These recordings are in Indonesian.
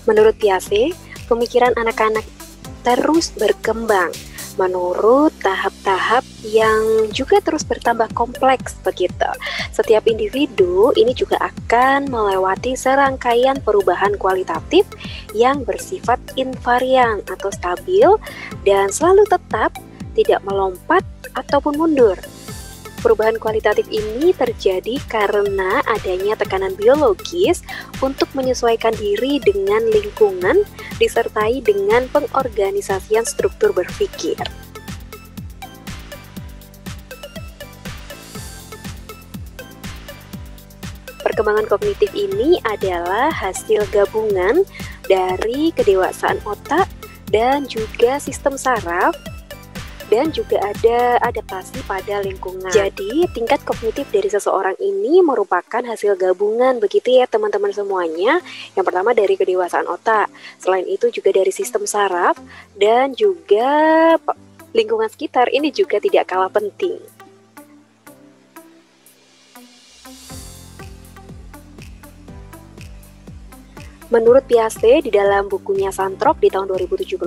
Menurut Piaget, pemikiran anak-anak terus berkembang menurut tahap-tahap yang juga terus bertambah kompleks begitu. Setiap individu ini juga akan melewati serangkaian perubahan kualitatif yang bersifat invarian atau stabil dan selalu tetap, tidak melompat ataupun mundur. Perubahan kualitatif ini terjadi karena adanya tekanan biologis untuk menyesuaikan diri dengan lingkungan disertai dengan pengorganisasian struktur berpikir. Perkembangan kognitif ini adalah hasil gabungan dari kedewasaan otak dan juga sistem saraf, dan juga ada adaptasi pada lingkungan. Jadi, tingkat kognitif dari seseorang ini merupakan hasil gabungan begitu ya teman-teman semuanya. Yang pertama dari kedewasaan otak, selain itu juga dari sistem saraf, dan juga lingkungan sekitar ini juga tidak kalah penting. Menurut Piaget di dalam bukunya Santrop di tahun 2017,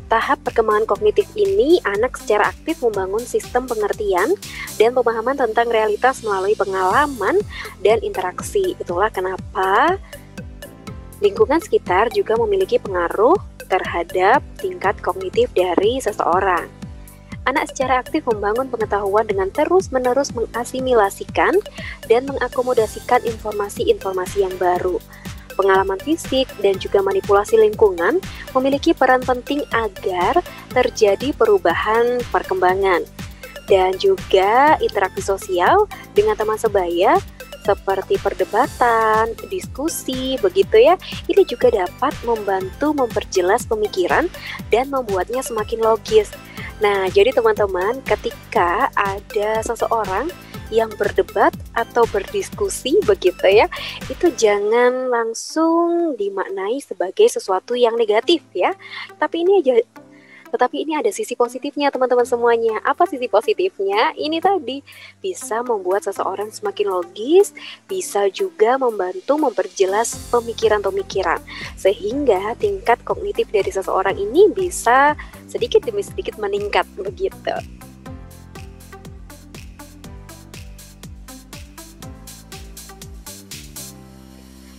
tahap perkembangan kognitif ini, anak secara aktif membangun sistem pengertian dan pemahaman tentang realitas melalui pengalaman dan interaksi. Itulah kenapa lingkungan sekitar juga memiliki pengaruh terhadap tingkat kognitif dari seseorang. Anak secara aktif membangun pengetahuan dengan terus-menerus mengasimilasikan dan mengakomodasikan informasi-informasi yang baru. Pengalaman fisik dan juga manipulasi lingkungan memiliki peran penting agar terjadi perubahan perkembangan. Dan juga interaksi sosial dengan teman sebaya seperti perdebatan, diskusi, begitu ya. Ini juga dapat membantu memperjelas pemikiran dan membuatnya semakin logis. Nah, jadi teman-teman, ketika ada seseorang yang berdebat atau berdiskusi begitu ya, itu jangan langsung dimaknai sebagai sesuatu yang negatif ya. Tetapi ini ada sisi positifnya teman-teman semuanya. Apa sisi positifnya? Ini tadi bisa membuat seseorang semakin logis, bisa juga membantu memperjelas pemikiran-pemikiran, sehingga tingkat kognitif dari seseorang ini bisa sedikit demi sedikit meningkat begitu.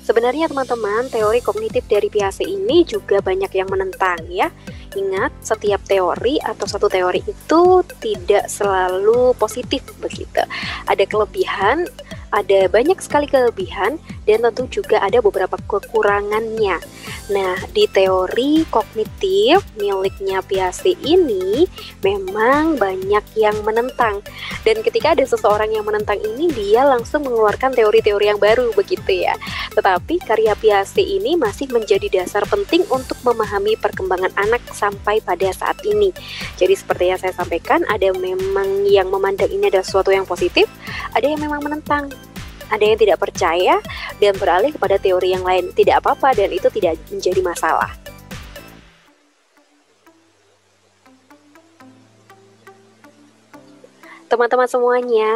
Sebenarnya teman-teman, teori kognitif dari Piaget ini juga banyak yang menentang ya. Ingat, setiap teori atau satu teori itu tidak selalu positif begitu. Ada kelebihan, ada banyak sekali kelebihan, dan tentu juga ada beberapa kekurangannya. Nah, di teori kognitif miliknya Piaget ini memang banyak yang menentang. Dan ketika ada seseorang yang menentang ini, dia langsung mengeluarkan teori-teori yang baru begitu ya. Tetapi karya Piaget ini masih menjadi dasar penting untuk memahami perkembangan anak sampai pada saat ini. Jadi seperti yang saya sampaikan, ada memang yang memandang ini adalah sesuatu yang positif, ada yang memang menentang. Ada yang tidak percaya dan beralih kepada teori yang lain. Tidak apa-apa dan itu tidak menjadi masalah. Teman-teman semuanya,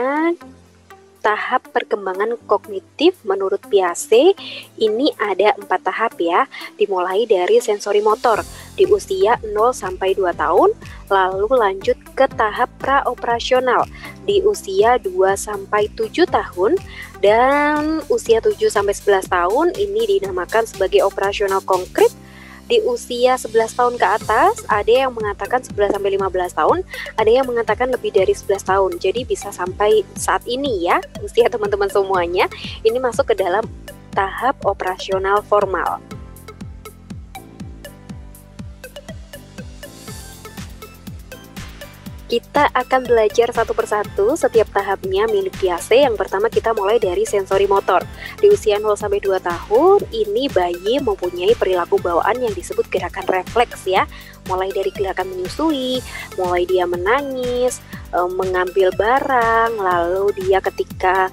tahap perkembangan kognitif menurut Piaget ini ada 4 tahap ya. Dimulai dari sensori motor di usia 0 sampai 2 tahun, lalu lanjut ke tahap praoperasional di usia 2 sampai 7 tahun, dan usia 7 sampai 11 tahun ini dinamakan sebagai operasional konkret. Di usia 11 tahun ke atas, ada yang mengatakan 11 sampai 15 tahun, ada yang mengatakan lebih dari 11 tahun. Jadi bisa sampai saat ini ya, usia teman-teman semuanya ini masuk ke dalam tahap operasional formal. Kita akan belajar satu persatu setiap tahapnya milik Piaget. Yang pertama kita mulai dari sensori motor. Di usia 0 sampai 2 tahun, ini bayi mempunyai perilaku bawaan yang disebut gerakan refleks ya. Mulai dari gerakan menyusui, mulai dia menangis, mengambil barang, lalu dia ketika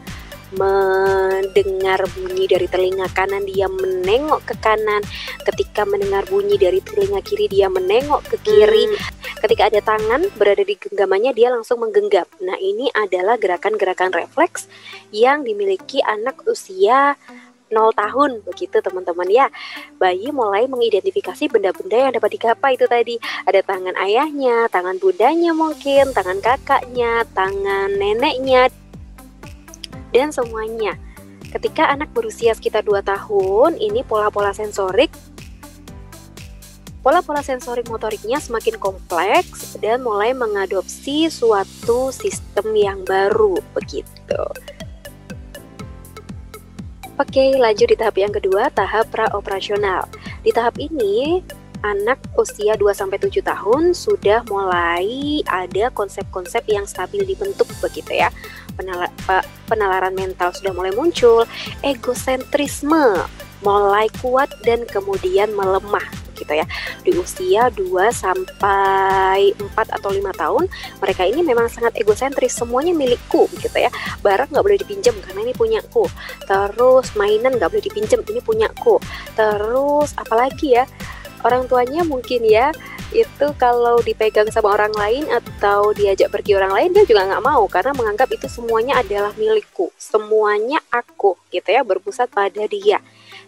mendengar bunyi dari telinga kanan dia menengok ke kanan, ketika mendengar bunyi dari telinga kiri dia menengok ke kiri, ketika ada tangan berada di genggamannya dia langsung menggenggam. Nah, ini adalah gerakan-gerakan refleks yang dimiliki anak usia 0 tahun begitu teman-teman ya. Bayi mulai mengidentifikasi benda-benda yang dapat digapai itu tadi. Ada tangan ayahnya, tangan bundanya mungkin, tangan kakaknya, tangan neneknya, dan semuanya. Ketika anak berusia sekitar 2 tahun, ini pola-pola sensorik motoriknya semakin kompleks dan mulai mengadopsi suatu sistem yang baru begitu. Oke, lanjut di tahap yang kedua, tahap praoperasional. Di tahap ini, anak usia 2-7 tahun sudah mulai ada konsep-konsep yang stabil dibentuk begitu ya. Penalaran mental sudah mulai muncul, egosentrisme mulai kuat dan kemudian melemah gitu ya. Di usia 2-4 atau 5 tahun, mereka ini memang sangat egosentris, semuanya milikku gitu ya. Barang nggak boleh dipinjam karena ini punyaku. Terus mainan nggak boleh dipinjam, ini punyaku. Terus apalagi ya, orang tuanya mungkin ya itu kalau dipegang sama orang lain atau diajak pergi orang lain, dia juga nggak mau karena menganggap itu semuanya adalah milikku, semuanya aku gitu ya, berpusat pada dia.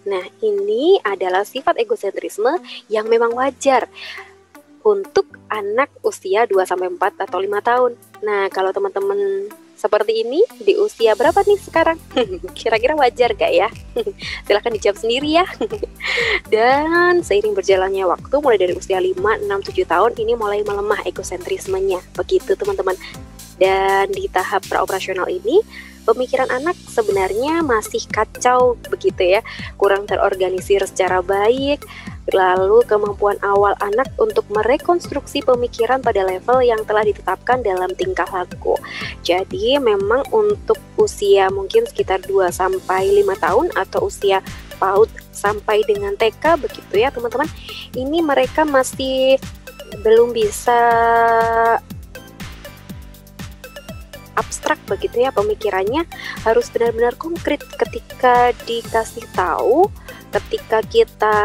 Nah, ini adalah sifat egosentrisme yang memang wajar untuk anak usia 2-4 atau 5 tahun. Nah, kalau teman-teman seperti ini di usia berapa nih sekarang? Kira-kira wajar gak ya? Silahkan dijawab sendiri ya. Dan seiring berjalannya waktu, mulai dari usia 5, 6, 7 tahun, ini mulai melemah egosentrismenya. Begitu teman-teman. Dan di tahap praoperasional ini, pemikiran anak sebenarnya masih kacau begitu ya, kurang terorganisir secara baik. Lalu kemampuan awal anak untuk merekonstruksi pemikiran pada level yang telah ditetapkan dalam tingkah laku. Jadi memang untuk usia mungkin sekitar 2-5 tahun atau usia PAUD sampai dengan TK begitu ya teman-teman, ini mereka masih belum bisa abstrak begitu ya, pemikirannya harus benar-benar konkret ketika dikasih tahu, ketika kita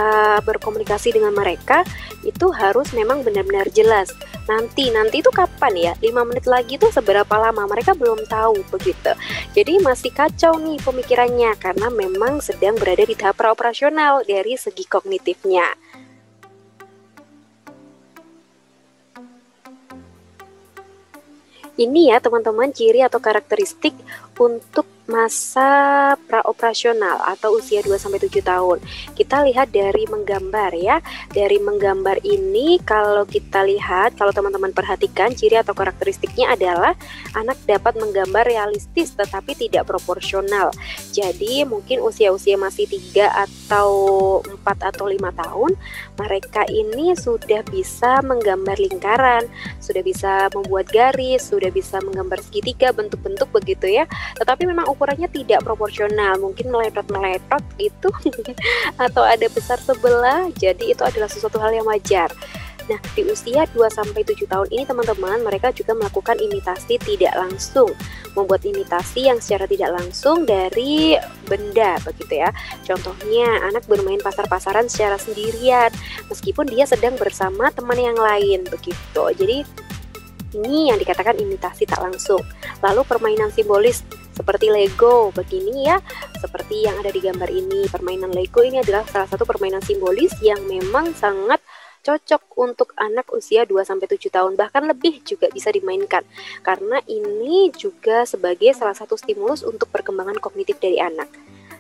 berkomunikasi dengan mereka itu harus memang benar-benar jelas. Nanti itu kapan ya? 5 menit lagi itu seberapa lama? Mereka belum tahu begitu. Jadi masih kacau nih pemikirannya karena memang sedang berada di tahap praoperasional dari segi kognitifnya. Ini ya teman-teman ciri atau karakteristik untuk masa praoperasional atau usia 2-7 tahun. Kita lihat dari menggambar ya. Dari menggambar ini kalau kita lihat, kalau teman-teman perhatikan, ciri atau karakteristiknya adalah anak dapat menggambar realistis tetapi tidak proporsional. Jadi mungkin usia-usia masih 3 atau 4 atau 5 tahun, mereka ini sudah bisa menggambar lingkaran, sudah bisa membuat garis, sudah bisa menggambar segitiga, bentuk-bentuk begitu ya. Tetapi memang ukurannya tidak proporsional, mungkin meletot-meletot gitu atau ada besar sebelah, jadi itu adalah sesuatu hal yang wajar. Nah, di usia 2-7 tahun ini teman-teman, mereka juga melakukan imitasi tidak langsung, membuat imitasi yang secara tidak langsung dari benda begitu ya. Contohnya, anak bermain pasar-pasaran secara sendirian meskipun dia sedang bersama teman yang lain begitu. Jadi ini yang dikatakan imitasi tak langsung. Lalu permainan simbolis seperti Lego begini ya, seperti yang ada di gambar ini. Permainan Lego ini adalah salah satu permainan simbolis yang memang sangat cocok untuk anak usia 2-7 tahun, bahkan lebih juga bisa dimainkan. Karena ini juga sebagai salah satu stimulus untuk perkembangan kognitif dari anak.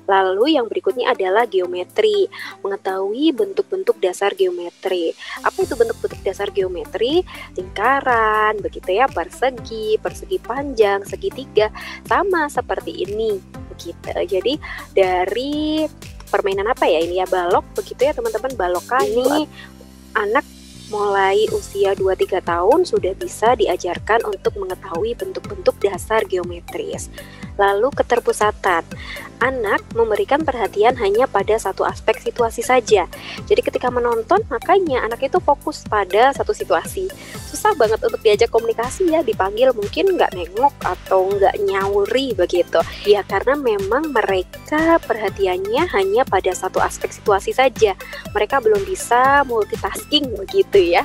Lalu yang berikutnya adalah geometri, mengetahui bentuk-bentuk dasar geometri. Apa itu bentuk-bentuk dasar geometri? Lingkaran, begitu ya, persegi, persegi panjang, segitiga, sama seperti ini, begitu. Jadi dari permainan apa ya ini ya, balok, begitu ya teman-teman, balok kayu. Anak mulai usia 2-3 tahun sudah bisa diajarkan untuk mengetahui bentuk-bentuk dasar geometris. Lalu keterpusatan, anak memberikan perhatian hanya pada satu aspek situasi saja. Jadi ketika menonton, makanya anak itu fokus pada satu situasi. Susah banget untuk diajak komunikasi ya, dipanggil mungkin nggak nengok atau nggak nyauri begitu. Ya karena memang mereka perhatiannya hanya pada satu aspek situasi saja. Mereka belum bisa multitasking begitu ya.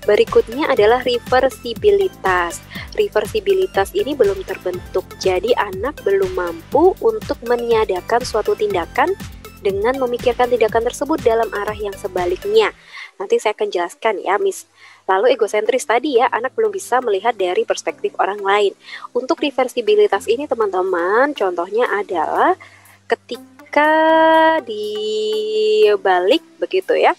Berikutnya adalah reversibilitas. Reversibilitas ini belum terbentuk, jadi anak belum mampu untuk meniadakan suatu tindakan dengan memikirkan tindakan tersebut dalam arah yang sebaliknya. Nanti saya akan jelaskan ya, Miss. Lalu egosentris tadi ya, anak belum bisa melihat dari perspektif orang lain. Untuk reversibilitas ini teman-teman, contohnya adalah ketika dibalik begitu ya,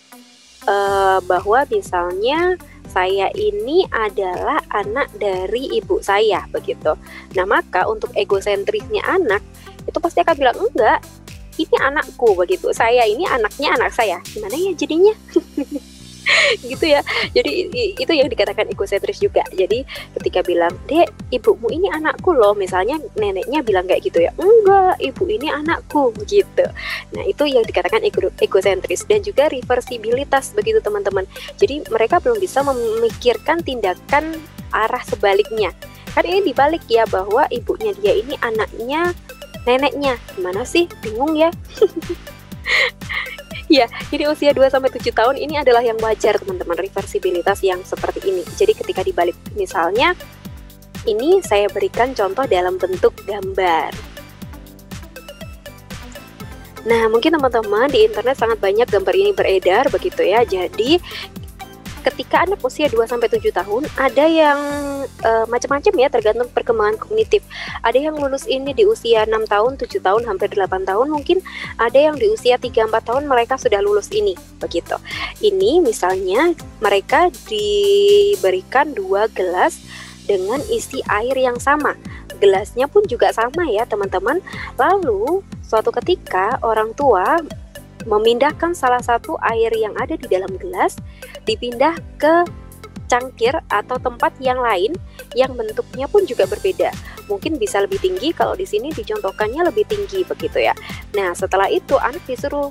bahwa misalnya saya ini adalah anak dari ibu saya begitu. Nah maka untuk egosentrisnya anak itu pasti akan bilang enggak, ini anakku begitu, saya ini anaknya anak saya. Gimana ya jadinya? Gitu ya. Jadi itu yang dikatakan egosentris juga. Jadi ketika bilang, "Dek, ibumu ini anakku loh." Misalnya neneknya bilang kayak gitu ya. "Enggak, ibu ini anakku." Gitu. Nah, itu yang dikatakan egosentris. Dan juga reversibilitas begitu teman-teman. Jadi mereka belum bisa memikirkan tindakan arah sebaliknya. Kan ini dibalik ya, bahwa ibunya dia ini anaknya neneknya. Gimana sih? Bingung ya. Ya, jadi usia 2-7 tahun ini adalah yang wajar teman-teman, reversibilitas yang seperti ini. Jadi ketika dibalik, misalnya ini saya berikan contoh dalam bentuk gambar. Nah, mungkin teman-teman di internet sangat banyak gambar ini beredar begitu ya. Jadi ketika anak usia 2-7 tahun, ada yang macam-macam ya, tergantung perkembangan kognitif. Ada yang lulus ini di usia 6 tahun, 7 tahun, hampir 8 tahun mungkin. Ada yang di usia 3-4 tahun mereka sudah lulus ini, begitu. Ini misalnya mereka diberikan 2 gelas dengan isi air yang sama. Gelasnya pun juga sama ya teman-teman. Lalu suatu ketika orang tua memindahkan salah satu air yang ada di dalam gelas, dipindah ke cangkir atau tempat yang lain yang bentuknya pun juga berbeda. Mungkin bisa lebih tinggi, kalau di sini dicontohkannya lebih tinggi begitu ya. Nah, setelah itu anak disuruh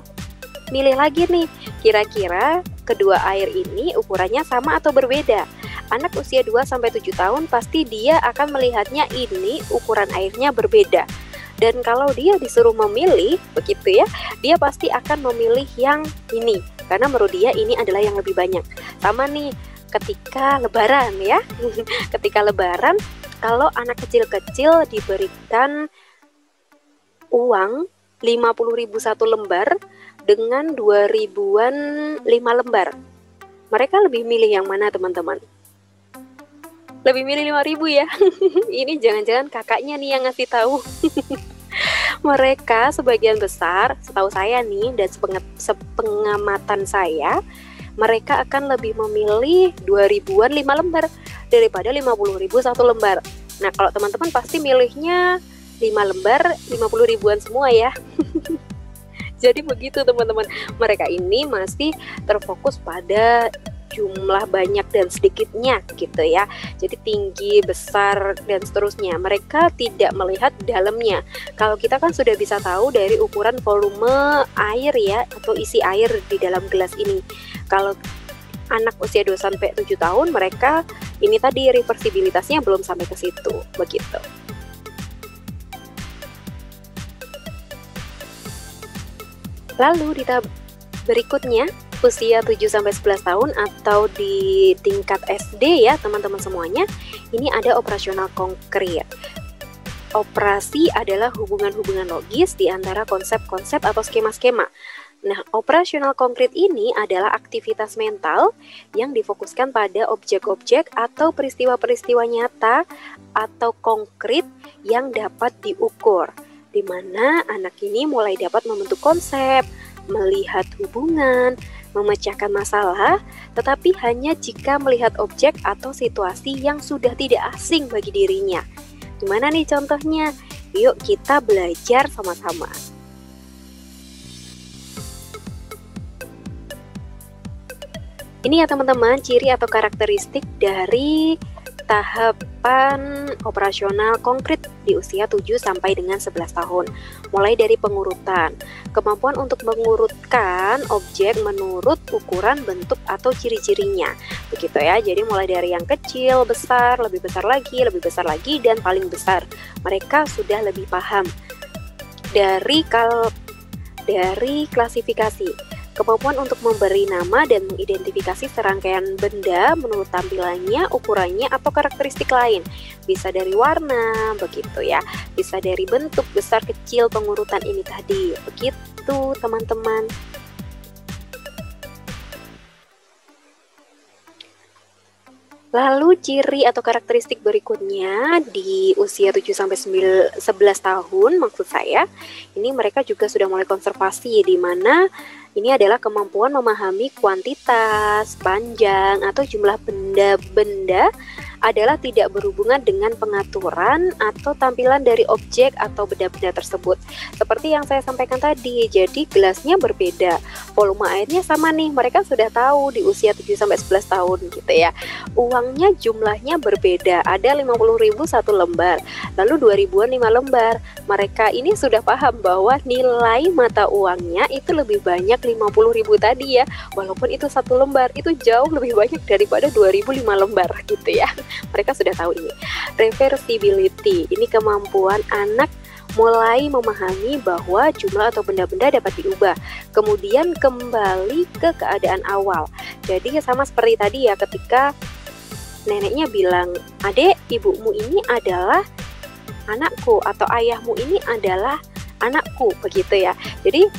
milih lagi nih, kira-kira kedua air ini ukurannya sama atau berbeda. Anak usia 2-7 tahun pasti dia akan melihatnya ini ukuran airnya berbeda. Dan kalau dia disuruh memilih begitu ya, dia pasti akan memilih yang ini karena menurut dia ini adalah yang lebih banyak. Sama nih ketika lebaran ya. Ketika lebaran, kalau anak kecil-kecil diberikan uang 50.000 satu lembar dengan 2.000-an 5 lembar. Mereka lebih milih yang mana teman-teman? Lebih milih 5.000 ya. Ini jangan-jangan kakaknya nih yang ngasih tahu. Mereka sebagian besar, setahu saya nih dan sepengamatan saya, mereka akan lebih memilih 2.000-an 5 lembar daripada 50.000 satu lembar. Nah, kalau teman-teman pasti milihnya 5 lembar 50.000-an semua ya. Jadi begitu teman-teman, mereka ini masih terfokus pada jumlah banyak dan sedikitnya gitu ya. Jadi tinggi, besar, dan seterusnya. Mereka tidak melihat dalamnya. Kalau kita kan sudah bisa tahu dari ukuran volume air ya, atau isi air di dalam gelas ini. Kalau anak usia 2-7 tahun, mereka ini tadi reversibilitasnya belum sampai ke situ, begitu. Lalu di tahap berikutnya, usia 7-11 tahun atau di tingkat SD ya teman-teman semuanya, ini ada operasional konkret. Operasi adalah hubungan-hubungan logis di antara konsep-konsep atau skema-skema. Nah, operasional konkret ini adalah aktivitas mental yang difokuskan pada objek-objek atau peristiwa-peristiwa nyata atau konkret yang dapat diukur, di mana anak ini mulai dapat membentuk konsep, melihat hubungan, memecahkan masalah, tetapi hanya jika melihat objek atau situasi yang sudah tidak asing bagi dirinya. Gimana nih contohnya? Yuk kita belajar sama-sama. Ini ya teman-teman, ciri atau karakteristik dari tahapan operasional konkret di usia 7 sampai dengan 11 tahun. Mulai dari pengurutan, kemampuan untuk mengurutkan objek menurut ukuran, bentuk, atau ciri-cirinya. Begitu ya, jadi mulai dari yang kecil, besar, lebih besar lagi, dan paling besar. Mereka sudah lebih paham. Dari klasifikasi. Kemampuan untuk memberi nama dan mengidentifikasi serangkaian benda menurut tampilannya, ukurannya, atau karakteristik lain. Bisa dari warna, begitu ya. Bisa dari bentuk, besar, kecil, pengurutan ini tadi. Begitu teman-teman. Lalu ciri atau karakteristik berikutnya di usia 7-11 tahun maksud saya, ini mereka juga sudah mulai konservasi, di mana ini adalah kemampuan memahami kuantitas, panjang, atau jumlah benda-benda adalah tidak berhubungan dengan pengaturan atau tampilan dari objek atau benda-benda tersebut. Seperti yang saya sampaikan tadi, jadi gelasnya berbeda, volume airnya sama nih, mereka sudah tahu di usia 7-11 tahun gitu ya. Uangnya jumlahnya berbeda, ada 50.000 satu lembar, lalu 2.000-an 5 lembar. Mereka ini sudah paham bahwa nilai mata uangnya itu lebih banyak 50.000 tadi ya, walaupun itu satu lembar, itu jauh lebih banyak daripada 2.005 lembar gitu ya. Mereka sudah tahu ini. Reversibility, ini kemampuan anak mulai memahami bahwa jumlah atau benda-benda dapat diubah, kemudian kembali ke keadaan awal. Jadi sama seperti tadi ya, ketika neneknya bilang, "Adek, ibumu ini adalah anakku," atau "ayahmu ini adalah anakku," begitu ya. Jadi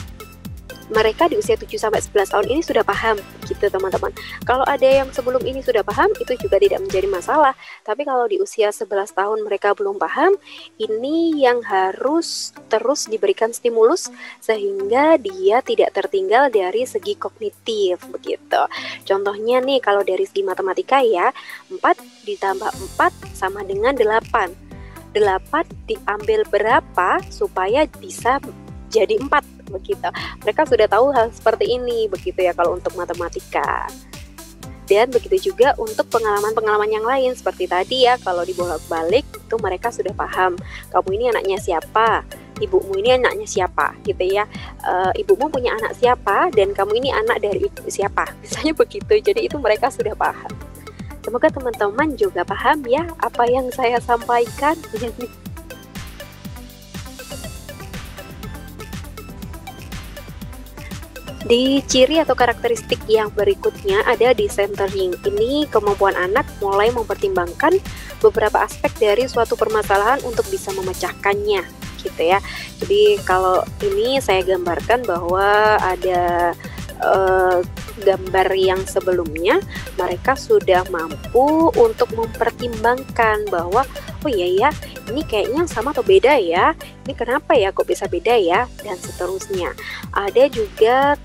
mereka di usia 7-11 tahun ini sudah paham gitu teman-teman. Kalau ada yang sebelum ini sudah paham, itu juga tidak menjadi masalah. Tapi kalau di usia 11 tahun mereka belum paham, ini yang harus terus diberikan stimulus sehingga dia tidak tertinggal dari segi kognitif begitu. Contohnya nih, kalau dari segi matematika ya, 4 ditambah 4 sama dengan 8. 8 diambil berapa supaya bisa jadi 4 begitu. Mereka sudah tahu hal seperti ini begitu ya kalau untuk matematika. Dan begitu juga untuk pengalaman-pengalaman yang lain seperti tadi ya, kalau dibolak-balik itu mereka sudah paham. Kamu ini anaknya siapa? Ibumu ini anaknya siapa? Gitu ya. Ibumu punya anak siapa? Dan kamu ini anak dari ibu siapa? Misalnya begitu. Jadi itu mereka sudah paham. Semoga teman-teman juga paham ya apa yang saya sampaikan. Di ciri atau karakteristik yang berikutnya ada di centering. Ini kemampuan anak mulai mempertimbangkan beberapa aspek dari suatu permasalahan untuk bisa memecahkannya gitu ya. Jadi kalau ini saya gambarkan bahwa ada gambar yang sebelumnya mereka sudah mampu untuk mempertimbangkan bahwa oh iya ya, ini kayaknya sama atau beda ya, ini kenapa ya kok bisa beda ya, dan seterusnya. Ada juga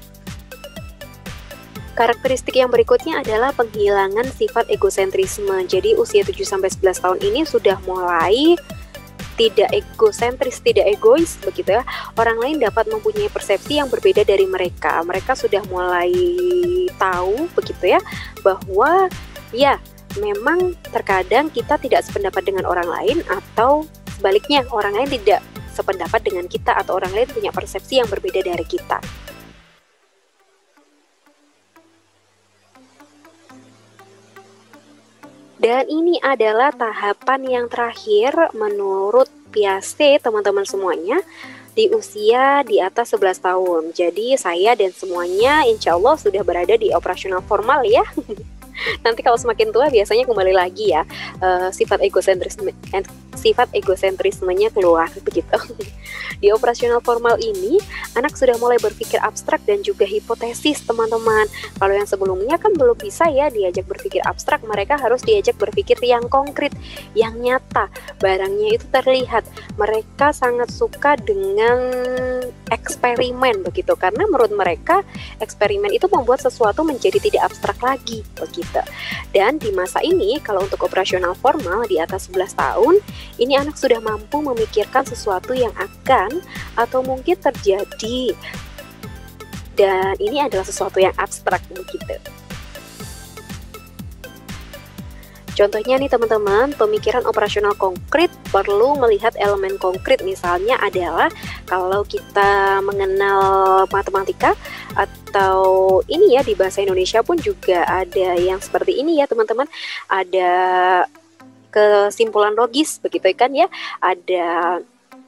karakteristik yang berikutnya adalah penghilangan sifat egosentrisme. Jadi usia 7-11 tahun ini sudah mulai tidak egosentris, tidak egois begitu ya. Orang lain dapat mempunyai persepsi yang berbeda dari mereka. Mereka sudah mulai tahu begitu ya, bahwa ya memang terkadang kita tidak sependapat dengan orang lain, atau sebaliknya orang lain tidak sependapat dengan kita, atau orang lain punya persepsi yang berbeda dari kita. Dan ini adalah tahapan yang terakhir menurut Piaget teman-teman semuanya di usia di atas 11 tahun. Jadi saya dan semuanya insya Allah sudah berada di operasional formal ya. Nanti kalau semakin tua biasanya kembali lagi ya, sifat egosentrismenya keluar begitu. Di operasional formal ini anak sudah mulai berpikir abstrak dan juga hipotesis teman-teman. Kalau yang sebelumnya kan belum bisa ya diajak berpikir abstrak, mereka harus diajak berpikir yang konkret, yang nyata, barangnya itu terlihat. Mereka sangat suka dengan eksperimen begitu, karena menurut mereka eksperimen itu membuat sesuatu menjadi tidak abstrak lagi begitu. Dan di masa ini kalau untuk operasional formal di atas 11 tahun, ini anak sudah mampu memikirkan sesuatu yang akan atau mungkin terjadi, dan ini adalah sesuatu yang abstrak begitu. Contohnya nih teman-teman, pemikiran operasional konkret perlu melihat elemen konkret. Misalnya adalah kalau kita mengenal matematika, atau ini ya di bahasa Indonesia pun juga ada yang seperti ini ya teman-teman, ada kesimpulan logis begitu kan ya, ada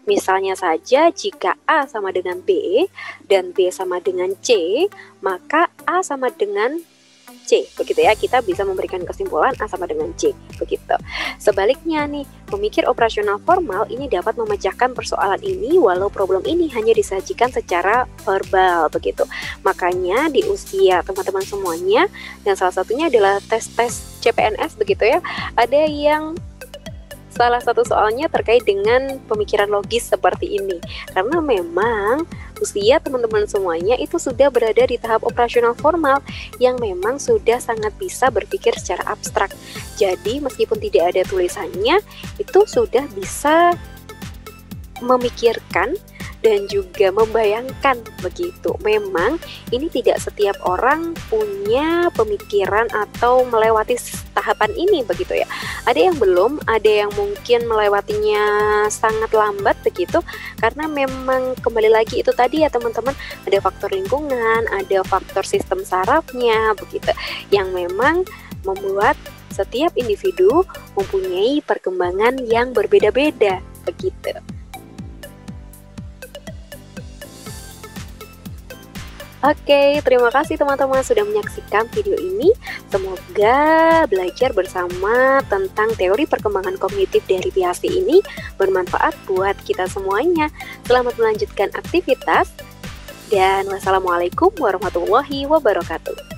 Misalnya saja jika A sama dengan B dan B sama dengan C, maka A sama dengan C, begitu ya. Kita bisa memberikan kesimpulan A sama dengan C, begitu. Sebaliknya nih, pemikir operasional formal ini dapat memecahkan persoalan ini walau problem ini hanya disajikan secara verbal, begitu. Makanya di usia teman-teman semuanya, dan salah satunya adalah tes-tes CPNS, begitu ya, ada yang salah satu soalnya terkait dengan pemikiran logis seperti ini. Karena memang usia teman-teman semuanya itu sudah berada di tahap operasional formal yang memang sudah sangat bisa berpikir secara abstrak. Jadi meskipun tidak ada tulisannya, itu sudah bisa memikirkan dan juga membayangkan, begitu. Memang ini tidak setiap orang punya pemikiran atau melewati tahapan ini, begitu ya. Ada yang belum, ada yang mungkin melewatinya sangat lambat, begitu. Karena memang kembali lagi itu tadi ya teman-teman, ada faktor lingkungan, ada faktor sistem sarafnya, begitu, yang memang membuat setiap individu mempunyai perkembangan yang berbeda-beda, begitu. Oke, terima kasih teman-teman sudah menyaksikan video ini. Semoga belajar bersama tentang teori perkembangan kognitif dari PHC ini bermanfaat buat kita semuanya. Selamat melanjutkan aktivitas dan wassalamualaikum warahmatullahi wabarakatuh.